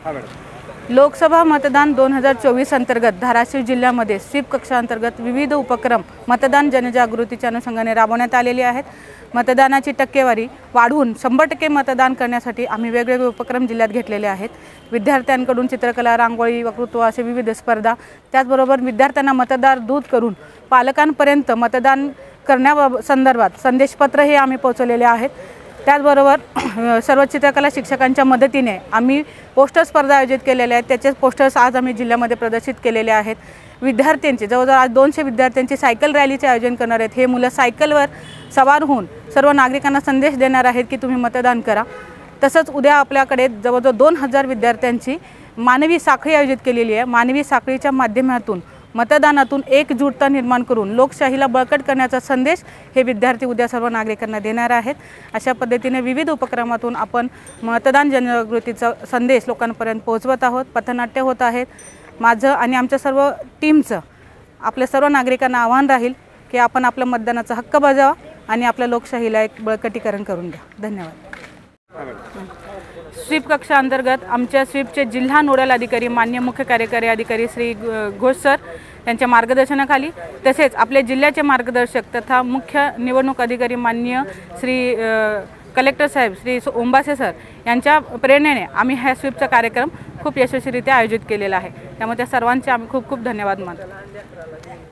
लोकसभा मतदान 2024 अंतर्गत धाराशिव जिल्ह्यामध्ये स्वीप कक्षांतर्गत विविध उपक्रम मतदान जनजागृतीच्या अनुषंगाने राबवण्यात आलेले आहेत। मतदानाची टक्केवारी वाढवून 100% मतदान करण्यासाठी आम्ही वेगवेगळे उपक्रम जिल्ह्यात घेतलेले आहेत। विद्यार्थ्यांकडून चित्रकला, रांगोळी, वक्तृत्व असे विविध स्पर्धा, त्याचबरोबर विद्यार्थ्यांना मतदार दूत करून पालकांपर्यंत मतदान करण्यासंदर्भात संदेशपत्र हे आम्ही पोहोचवलेले आहेत। त्याचबरोबर सर्व चित्रकला शिक्षकांच्या मदतीने आम्ही पोस्टर स्पर्धा आयोजित केलेल्या आहेत। त्याचे पोस्टर्स आज आम्ही जिल्ह्यामध्ये प्रदर्शित केलेले आहेत। विद्यार्थ्यांचे जवळजवळ आज 200 विद्यार्थ्यांची सायकल रॅलीचे आयोजन करणार आहेत। हे मुलं सायकलवर सवार होऊन सर्व नागरिकांना संदेश देणार आहेत की तुम्ही मतदान करा। तसंच उद्या आपल्याकडे जवळजवळ 2000 विद्यार्थ्यांची मानवी साखळी आयोजित केलेली आहे। मानवी साखळीच्या माध्यमातून मतदानातून एकजुटता निर्माण करून लोकशाहीला बळकट करण्याचा संदेश हे विद्यार्थी उद्या सर्व नागरिकांना देणार आहेत। अशा पद्धतीने विविध उपक्रमातून आपण मतदान जनजागृतीचा संदेश लोकांपर्यंत पोहोचवत आहोत। पथनाट्य होत आहेत। माझं आणि आमच्या सर्व टीमचं आपल्या सर्व नागरिकांना आव्हान राहील की आपण आपल्या मतदानाचा हक्क बजावा आणि आपल्या लोकशाहीला एक बळकटीकरण करून द्या। धन्यवाद। स्वीप कक्षा अंतर्गत आमच्या स्वीपचे जिल्हा नोडल अधिकारी मान्य मुख्य कार्यकारी अधिकारी श्री घोष सर यांच्या मार्गदर्शनाखाली, तसेच आपल्या जिल्ह्याचे मार्गदर्शक तथा मुख्य निवडणूक अधिकारी मान्य श्री कलेक्टर साहेब श्री ओंबासे सर यांच्या प्रेरणेने आम्ही हा स्वीपचा कार्यक्रम खूप यशस्वीरित्या आयोजित केलेला आहे। त्यामुळे त्या सर्वांचे आम्ही खूप खूप धन्यवाद मानतो।